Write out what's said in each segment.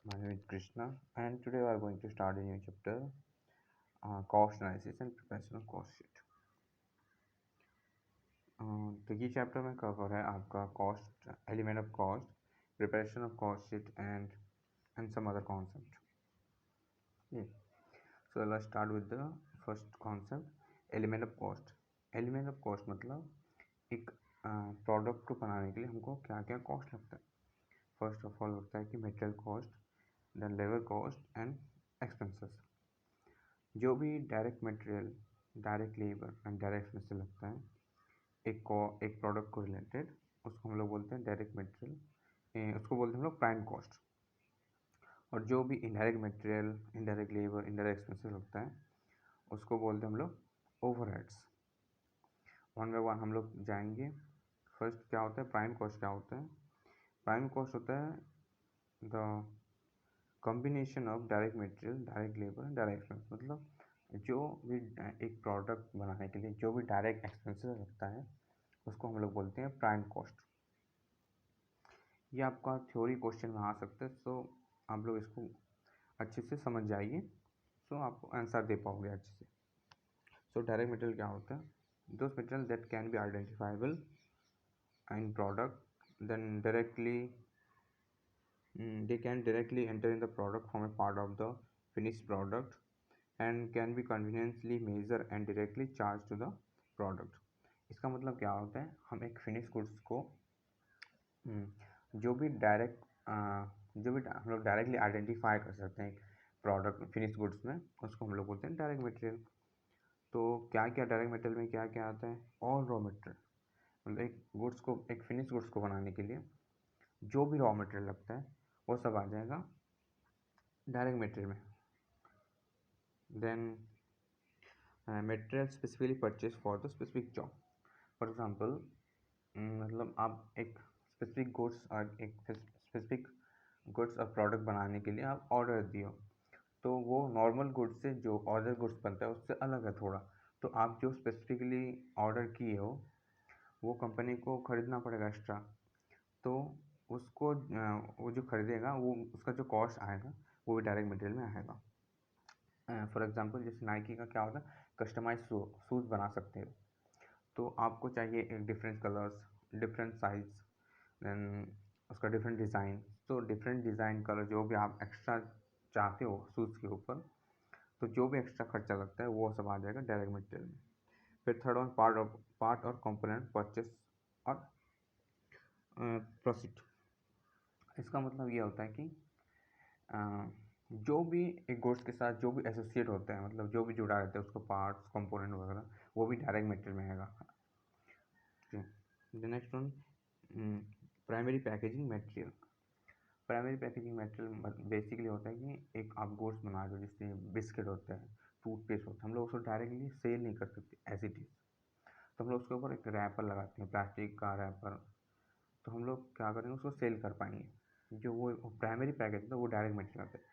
My name is Krishna, and today we are going to start a new chapter, cost analysis and preparation of cost sheet. तो ये chapter में cover है आपका cost element of cost preparation of cost sheet and some other concept. So let's start with the first concept element of cost. Element of cost मतलब एक product को बनाने के लिए हमको क्या क्या कॉस्ट लगता है. फर्स्ट ऑफ ऑल लगता है कि material cost, then labour cost and expenses. जो भी direct material, direct labour and direct expenses लगता है एक प्रोडक्ट को रिलेटेड, उसको हम लोग बोलते हैं डायरेक्ट मटेरियल, उसको बोलते हैं हम लोग प्राइम कॉस्ट. और जो भी indirect material, indirect labour, indirect expenses लगता है उसको बोलते हैं हम लोग ओवरहेड्स. वन बाय वन हम लोग जाएंगे. फर्स्ट क्या होता है प्राइम कॉस्ट. क्या होता है प्राइम कॉस्ट? होता है the combination of direct material, direct labour, direct expense. मतलब जो भी एक प्रोडक्ट बनाने के लिए जो भी डायरेक्ट एक्सपेंसेस लगता है उसको हम लोग बोलते हैं प्राइम कॉस्ट. ये आपका थ्योरी क्वेश्चन में आ सकता है, सो आप लोग इसको अच्छे से समझ जाइए, सो आप आंसर दे पाओगे अच्छे से. सो डायरेक्ट मटेरियल क्या होता है? Those material that can be identifiable in product, then directly they can directly enter in the product from a part of the finished product and can be conveniently measured and directly charged to the product. इसका मतलब क्या होता है? हम एक finish goods को जो भी हम लोग डायरेक्टली आइडेंटिफाई कर सकते हैं प्रोडक्ट फिनिश गुड्स में, उसको हम लोग बोलते हैं डायरेक्ट मटेरियल. तो क्या क्या डायरेक्ट मटेरियल में क्या क्या आता है? All raw material. मतलब एक फिनिश गुड्स को बनाने के लिए जो भी रॉ मटेरियल लगता है वो सब आ जाएगा डायरेक्ट मटेरियल में. Then material specifically purchase for the specific job. For example, मतलब आप एक स्पेसिफिक गुड्स और प्रोडक्ट बनाने के लिए आप ऑर्डर दिए हो, तो वो नॉर्मल गुड्स से जो अदर गुड्स बनता है उससे अलग है थोड़ा. तो आप जो स्पेसिफिकली ऑर्डर किए हो वो कंपनी को ख़रीदना पड़ेगा एक्स्ट्रा. तो उसको वो जो खरीदेगा वो उसका जो कॉस्ट आएगा वो भी डायरेक्ट मटेरियल में आएगा. फॉर एग्जांपल जैसे नाइकी का क्या होता है, कस्टमाइज शूज़ बना सकते हो. तो आपको चाहिए एक different colours, different size, then उसका डिफरेंट डिज़ाइन. तो डिफरेंट डिज़ाइन कलर जो भी आप एक्स्ट्रा चाहते हो शूज़ के ऊपर, तो जो भी एक्स्ट्रा खर्चा लगता है वो सब आ जाएगा डायरेक्ट मटेरियल में. फिर थर्ड वन पार्ट और कंपोनेंट परचेस और प्रोसीड. इसका मतलब ये होता है कि जो भी एक गुड्स के साथ जो भी एसोसिएट होता है, मतलब जो भी जुड़ा रहता है उसको पार्ट्स, कंपोनेंट वगैरह, वो भी डायरेक्ट मटेरियल में आएगा. The next one primary packaging material. Primary packaging material basically होता है कि एक आप गुड्स बना रहे हो, जैसे बिस्किट होता है, टूथपेस्ट होता है, हम लोग उसको डायरेक्टली सेल नहीं कर सकते एज इट इज़. तो हम लोग उसके ऊपर एक रैपर लगाते हैं, प्लास्टिक का रैपर. तो हम लोग क्या करेंगे, उसको सेल कर पाएंगे. जो वो प्राइमरी पैकेज होता है वो डायरेक्ट मटेरियल आता है.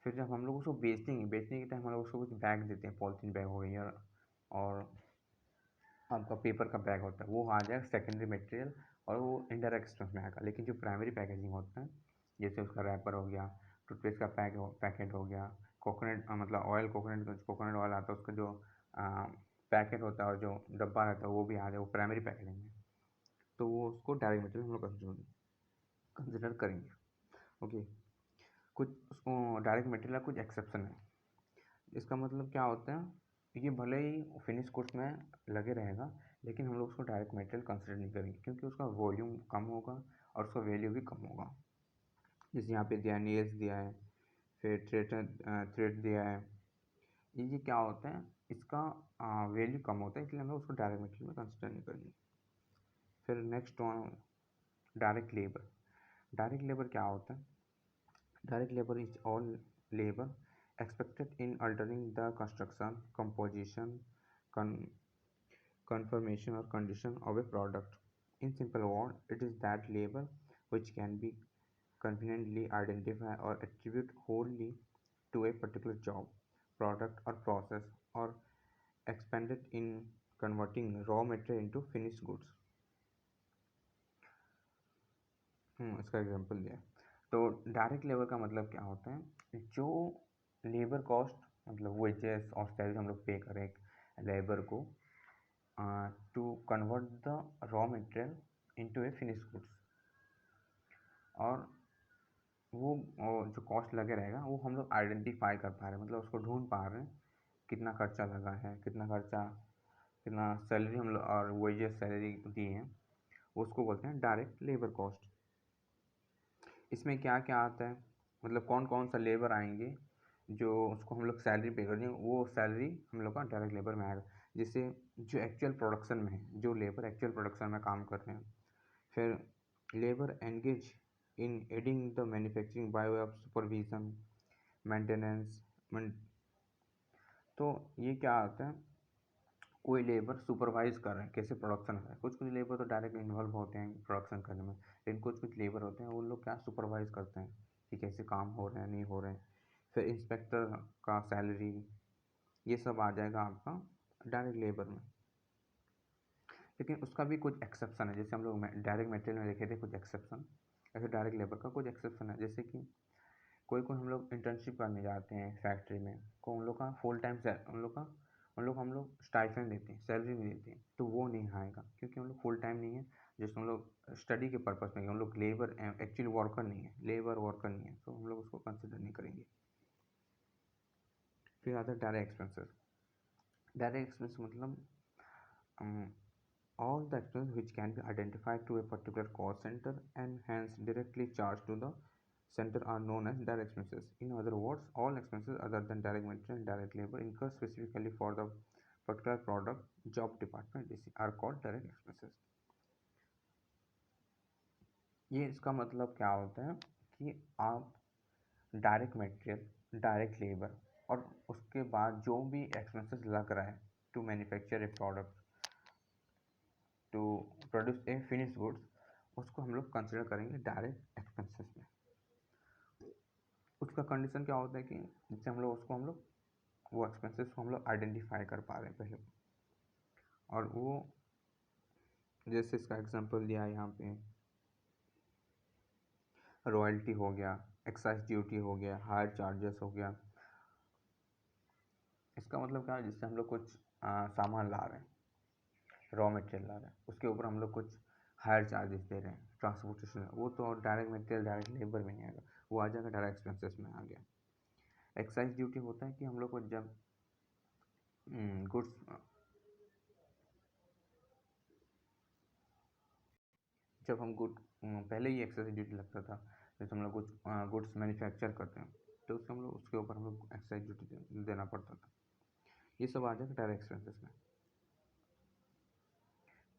फिर जब हम लोग उसको बेचने के टाइम हम लोग उसको कुछ बैग देते हैं, पॉलीथीन बैग हो गया और आपका पेपर का बैग होता है, वो आ जाएगा सेकेंडरी मटेरियल और वो इनडायरेक्ट एक्सपेंस में आएगा. लेकिन जो प्राइमरी पैकेजिंग होता है, जैसे उसका रैपर हो गया, टूथपेस्ट का पैकेट हो गया, कोकोनट मतलब ऑयल, कोकोनट ऑयल आता है, उसका जो पैकेट होता है और जो डब्बा रहता है वो भी आ जाए, वो प्राइमरी पैकेजिंग में. तो वो उसको डायरेक्ट मटेरियल हम लोग कंसिडर करेंगे. ओके. कुछ उसको डायरेक्ट मटेरियल का कुछ एक्सेप्शन है. इसका मतलब क्या होता है, ये भले ही फिनिश कोर्स में लगे रहेगा लेकिन हम लोग उसको डायरेक्ट मटेरियल कंसिडर नहीं करेंगे क्योंकि उसका वॉल्यूम कम होगा और उसका वैल्यू भी कम होगा. जैसे यहाँ पे दिया है, नेल्स दिया है, फिर थ्रेड दिया है. ये क्या होता है, इसका वैल्यू कम होता है, इसलिए हम लोग उसको डायरेक्ट मटेरियल में कंसिडर नहीं करेंगे. फिर next one direct labour. Direct labour क्या होता है? Direct labor is all labor expected in altering the construction, composition, con- conformation or condition of a product. In simple words, it is that labor which can be conveniently identified or attributed wholly to a particular job, product or process, or expended in converting raw material into finished goods. इसका example दिया. तो direct labour का मतलब क्या होता है, जो labour cost मतलब वेजेस और सैलरी हम लोग पे करें लेबर को to convert the raw material into a finish goods, और वो जो कॉस्ट लगे रहेगा वो हम लोग आइडेंटिफाई कर पा रहे हैं, मतलब उसको ढूंढ पा रहे हैं कितना खर्चा लगा है, कितना सैलरी हम लोग और वेजेस सैलरी दी हैं, उसको बोलते हैं डायरेक्ट लेबर कॉस्ट। इसमें क्या क्या आता है, मतलब कौन कौन सा लेबर आएंगे जो उसको हम लोग सैलरी पे कर देंगे, वो सैलरी हम लोग का डायरेक्ट लेबर में आएगा, जिससे जो एक्चुअल प्रोडक्शन में है, जो लेबर एक्चुअल प्रोडक्शन में काम कर रहे हैं। फिर labour engage in adding the manufacturing by way of supervision maintenance. तो ये क्या आता है, कोई लेबर सुपरवाइज कर रहे हैं कैसे प्रोडक्शन हो रहा है, कुछ लेबर तो डायरेक्ट इन्वॉल्व होते हैं प्रोडक्शन करने में, लेकिन कुछ लेबर होते हैं वो लोग क्या सुपरवाइज करते हैं कि कैसे काम हो रहे हैं नहीं हो रहे हैं। फिर इंस्पेक्टर का सैलरी, ये सब आ जाएगा आपका डायरेक्ट लेबर में। लेकिन उसका भी कुछ एक्सेप्शन है, जैसे हम लोग डायरेक्ट मटेरियल में देखे थे कुछ एक्सेप्शन, ऐसे डायरेक्ट लेबर का कुछ एक्सेप्शन है। जैसे कि कोई हम लोग इंटर्नशिप करने जाते हैं फैक्ट्री में, को उन लोग का फुल टाइम उन लोग हम लोग स्टाइपेंड देते हैं, सैलरी नहीं देते हैं, तो वो नहीं आएगा क्योंकि हम लोग फुल टाइम नहीं है, जैसे हम लोग स्टडी के पर्पज़ में, हम लोग लेबर एक्चुअली वर्कर नहीं है, लेबर वर्कर नहीं है, तो हम लोग उसको कंसिडर नहीं करेंगे। फिर आता है डायरेक्ट एक्सपेंसेस। डायरेक्ट एक्सपेंस मतलब all the expenses which can be identified to a particular cost center and hence directly charged to the center are known as direct expenses. In other words, all expenses other than direct material and direct labor incurred specifically for the particular product, job, department are called direct expenses. ये इसका मतलब क्या होता है कि आप direct material, direct labour और उसके बाद जो भी एक्सपेंसेस लग रहा है to manufacture a product, to produce a finish goods, उसको हम लोग कंसिडर करेंगे डायरेक्ट एक्सपेंसेस में। उसका कंडीशन क्या होता है कि जिससे हम लोग वो एक्सपेंसेस को हम लोग आइडेंटिफाई कर पा रहे हैं पहले, और वो जैसे इसका एग्जांपल दिया है यहाँ पे, रॉयल्टी हो गया, एक्साइज ड्यूटी हो गया, हायर चार्जेस हो गया। इसका मतलब क्या है, जिससे हम लोग कुछ सामान ला रहे हैं, रॉ मटेरियल ला रहे हैं, उसके ऊपर हम लोग कुछ हायर चार्जेस दे रहे हैं, ट्रांसपोर्टेशन, वो तो डायरेक्ट मटेरियल डायरेक्ट लेबर में नहीं आएगा, वो आ जाएगा डायरेक्ट एक्सपेंसेस में आ गया। एक्साइज ड्यूटी होता है कि हम लोग को जब गुड्स जब हम पहले ही एक्साइज ड्यूटी लगता था, जैसे हम लोग कुछ गुड्स मैन्युफैक्चर करते हैं तो उसके हम लोग उसके ऊपर हम लोग एक्साइज ड्यूटी देना पड़ता था। ये सब आ जाएगा डायरेक्ट एक्सपेंसेस में।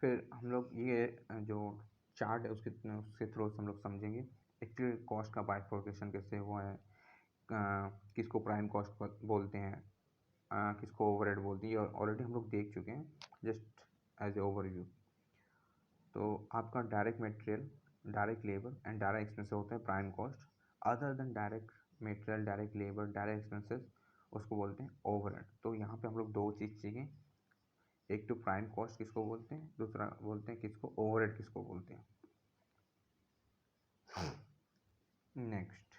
फिर हम लोग ये जो चार्ट है उसके थ्रू हम लोग समझेंगे एक्चुअली कॉस्ट का बाइफर्केशन कैसे हुआ है, किसको प्राइम कॉस्ट बोलते हैं, किसको ओवरहेड बोलते हैं, ये ऑलरेडी हम लोग देख चुके हैं जस्ट एज ए ओवरव्यू। तो आपका direct material, direct labour and direct expenses होता है prime cost. Other than direct material, direct labour, direct expenses, उसको बोलते हैं ओवरहेड। तो यहाँ पे हम लोग दो चीज़ सीखें, एक तो प्राइम कॉस्ट किसको बोलते हैं, दूसरा बोलते हैं किसको ओवरहेड किसको बोलते हैं। नेक्स्ट,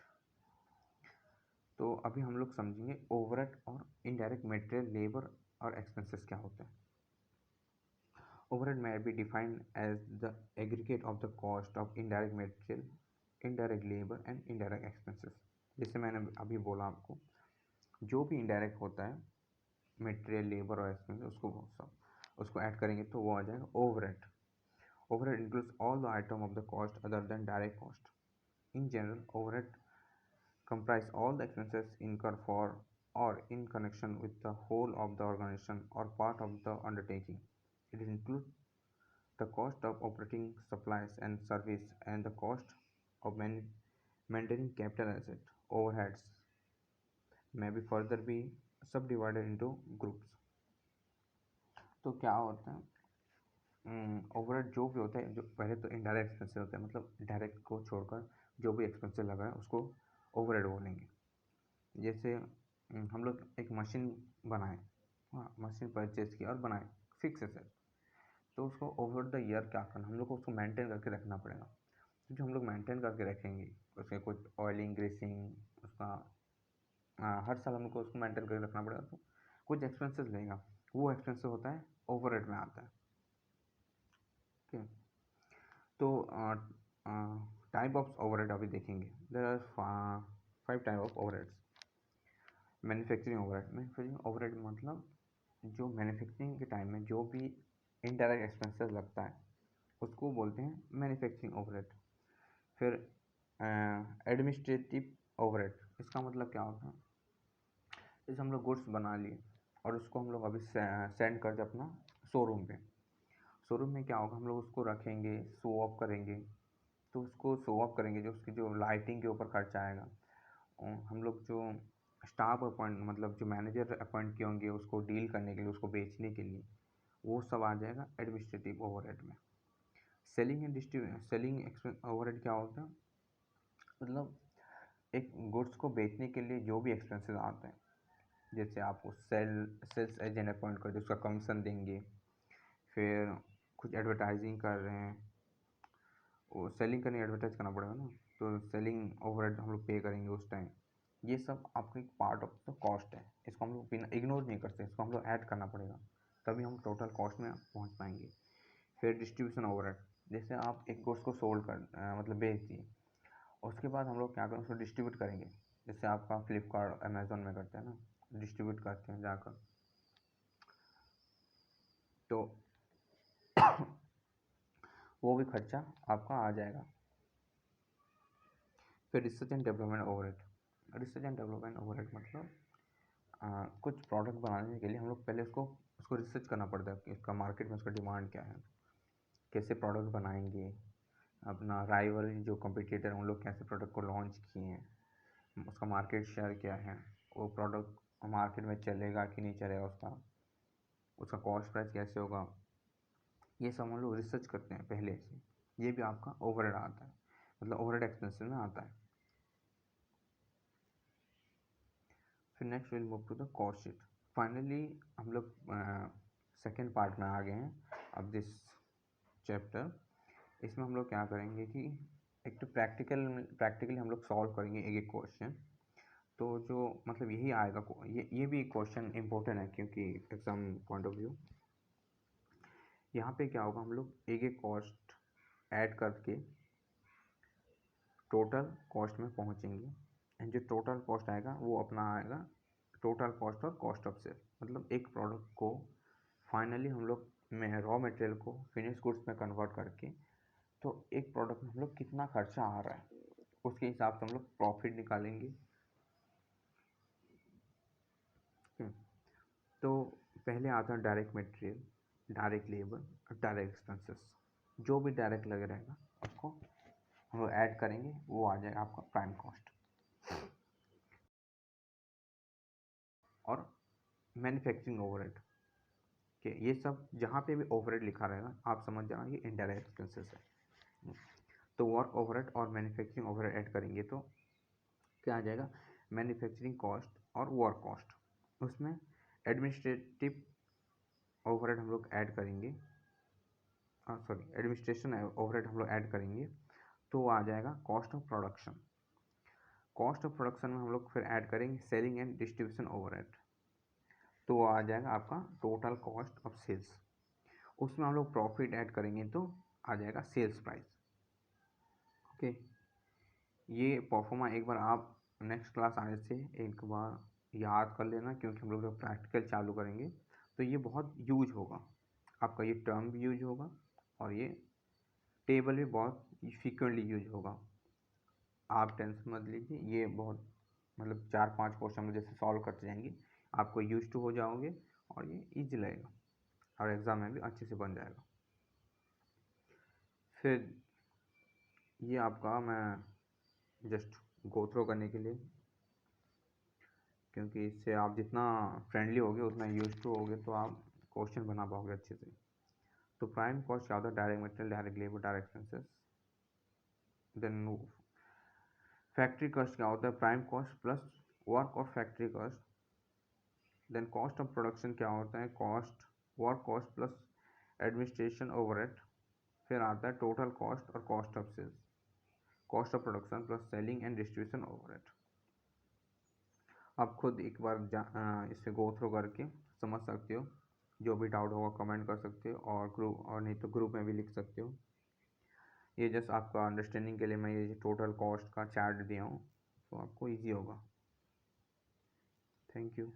तो अभी हम लोग समझेंगे ओवरहेड और इनडायरेक्ट मटेरियल, लेबर और एक्सपेंसेस क्या होता है। Overhead may be defined as the aggregate of the cost of indirect material, indirect labor and indirect expenses। जैसे मैंने अभी बोला आपको, जो भी इनडायरेक्ट होता है मटेरियल, लेबर और एक्सपेंसेस, उसको ऐड करेंगे तो वो आ जाएगा overhead. Overhead includes all the item of the cost other than direct cost. In general, overhead comprise all the expenses incurred for or in connection with the whole of the organization or part of the undertaking. It includes the cost of operating supplies and service and the cost of maintaining capital asset. Overheads may be further be subdivided into groups। तो क्या होता है, overhead जो भी होता है, जो पहले तो इनडायरेक्ट एक्सपेंसेस होता है, मतलब डायरेक्ट को छोड़कर जो भी एक्सपेंसेस लगा है उसको ओवरहेड बोलेंगे। जैसे हम लोग एक मशीन बनाए, हाँ मशीन परचेज की और बनाए, फिक्स एसेट, तो उसको ओवर द ईयर क्या करना, हम लोग को उसको मेंटेन करके रखना पड़ेगा। जो हम लोग मेंटेन करके रखेंगे उसके कुछ ऑयलिंग, ग्रीसिंग, उसका हर साल हमको उसको मेंटेन करके रखना पड़ेगा, तो कुछ एक्सपेंसेस लेगा, वो एक्सपेंसेस होता है ओवरहेड में आता है। ठीक है, तो टाइप ऑफ ओवरहेड अभी देखेंगे। There are 5 type of overheads. Manufacturing overhead, manufacturing overhead मतलब जो मैन्युफैक्चरिंग के टाइम में जो भी इनडायरेक्ट एक्सपेंसेस लगता है उसको बोलते हैं मैन्युफैक्चरिंग ओवरहेड। फिर एडमिनिस्ट्रेटिव ओवरहेड, इसका मतलब क्या होता है, जैसे हम लोग गुड्स बना लिए और उसको हम लोग अभी सेंड करते अपना शोरूम पे। शोरूम में क्या होगा, हम लोग उसको रखेंगे, शो ऑफ करेंगे, तो उसको शो ऑफ करेंगे, जो उसकी जो लाइटिंग के ऊपर खर्चा आएगा, हम लोग जो स्टाफ अपॉइंट मतलब जो मैनेजर अपॉइंट किए होंगे उसको डील करने के लिए, उसको बेचने के लिए, वो सब आ जाएगा एडमिनिस्ट्रेटिव ओवरहेड में। Selling and selling expense overhead क्या होता है, मतलब एक गुड्स को बेचने के लिए जो भी एक्सपेंसेस आते हैं, जैसे आपको सेल्स एजेंट अपॉइंट कर दे, उसका कमीशन देंगे, फिर कुछ एडवर्टाइजिंग कर रहे हैं, वो सेलिंग करने एडवर्टाइज करना पड़ेगा ना, तो सेलिंग ओवरहेड हम लोग पे करेंगे उस टाइम। ये सब आपका एक पार्ट ऑफ द कॉस्ट है, इसको हम लोग बिना इग्नोर नहीं करते, इसको हम लोग ऐड करना पड़ेगा, तभी हम टोटल कॉस्ट में पहुंच पाएंगे। फिर डिस्ट्रीब्यूशन ओवरहेड, जैसे आप एक गुड्स को सोल्ड कर मतलब बेच दिए, उसके बाद हम लोग क्या करें, उसको डिस्ट्रीब्यूट करेंगे, जैसे आपका फ्लिपकार्ट अमेज़ोन में करते हैं ना, डिस्ट्रीब्यूट करते हैं जाकर, तो वो भी खर्चा आपका आ जाएगा। फिर research and development overhead, research and development overhead मतलब कुछ प्रोडक्ट बनाने के लिए हम लोग पहले उसको उसको रिसर्च करना पड़ता है कि इसका मार्केट में उसका डिमांड क्या है, कैसे प्रोडक्ट बनाएंगे, अपना राइवल जो कम्पिटिटर उन लोग कैसे प्रोडक्ट को लॉन्च किए हैं, उसका मार्केट शेयर क्या है, वो प्रोडक्ट मार्केट में चलेगा कि नहीं चलेगा, उसका उसका कॉस्ट प्राइस कैसे होगा, ये सब हम लोग रिसर्च करते हैं पहले से। ये भी आपका ओवरहेड आता है, मतलब ओवरहेड एक्सपेंसेस में आता है। फिर next will move to the cost sheet. Finally हम लोग सेकेंड पार्ट में आ गए हैं अब दिस चैप्टर। इसमें हम लोग क्या करेंगे कि एक तो प्रैक्टिकली हम लोग सॉल्व करेंगे एक एक क्वेश्चन, तो जो मतलब यही आएगा, ये भी क्वेश्चन इंपॉर्टेंट है क्योंकि एग्जाम पॉइंट ऑफ व्यू। यहाँ पे क्या होगा, हम लोग एक एक कॉस्ट ऐड करके टोटल कॉस्ट में पहुँचेंगे, एंड जो टोटल कॉस्ट आएगा वो अपना आएगा टोटल कॉस्ट और कॉस्ट ऑफ सेल, मतलब एक प्रोडक्ट को फाइनली हम लोग में रॉ मटेरियल को फिनिश गुड्स में कन्वर्ट करके, तो एक प्रोडक्ट में हम लोग कितना खर्चा आ रहा है उसके हिसाब से हम लोग प्रॉफिट निकालेंगे। तो पहले आता है direct material, direct labour, direct expenses. जो भी डायरेक्ट लगे रहेगा उसको हम लोग ऐड करेंगे, वो आ जाएगा आपका प्राइम कॉस्ट। और मैन्युफैक्चरिंग ओवरहेड के ये सब जहाँ पे भी ओवरहेड लिखा रहेगा आप समझ जाना ये इनडायरेक्ट एक्सपेंसेस है। तो वर्क ओवरहेड और मैन्युफैक्चरिंग ओवरहेड ऐड करेंगे तो क्या आ जाएगा, मैन्युफैक्चरिंग कॉस्ट और वर्क कॉस्ट। उसमें एडमिनिस्ट्रेटिव ओवरहेड हम लोग ऐड करेंगे, सॉरी एडमिनिस्ट्रेशन ओवरहेड हम लोग ऐड करेंगे, तो आ जाएगा cost of production. Cost of production में हम लोग फिर ऐड करेंगे सेलिंग एंड डिस्ट्रीब्यूशन ओवरहेड, तो आ जाएगा आपका टोटल कॉस्ट ऑफ सेल्स। उसमें हम लोग प्रॉफिट ऐड करेंगे तो आ जाएगा सेल्स प्राइस। ओके, ये परफॉर्मा एक बार आप नेक्स्ट क्लास आने से एक बार याद कर लेना, क्योंकि हम लोग जब प्रैक्टिकल चालू करेंगे तो ये बहुत यूज होगा, आपका ये टर्म भी यूज होगा और ये टेबल भी बहुत फ्रिक्वेंटली यूज होगा। आप टेंशन मत लीजिए, ये बहुत मतलब 4-5 क्वेश्चन में जैसे सॉल्व करते जाएंगे आपको यूज टू हो जाओगे और ये ईजी लगेगा और एग्ज़ाम में भी अच्छे से बन जाएगा। फिर ये आपका मैं जस्ट गो थ्रू करने के लिए, क्योंकि इससे आप जितना फ्रेंडली होगे उतना यूज टू होगे तो आप क्वेश्चन बना पाओगे अच्छे से। तो प्राइम कॉस्ट क्या होता है, direct material, direct labour, direct expenses. Then factory cost क्या होता है, प्राइम कॉस्ट प्लस वर्क और factory cost. Then cost of production क्या होता है, cost work cost plus administration overhead. फिर आता है टोटल कॉस्ट और cost of sales. Cost of production plus selling and distribution overhead. आप खुद एक बार इसे गो थ्रू करके समझ सकते हो। जो भी डाउट होगा कमेंट कर सकते हो, और नहीं तो ग्रुप में भी लिख सकते हो। ये जस्ट आपका अंडरस्टैंडिंग के लिए मैं ये टोटल कॉस्ट का चार्ट दिया हूँ, तो आपको ईजी होगा। Thank you.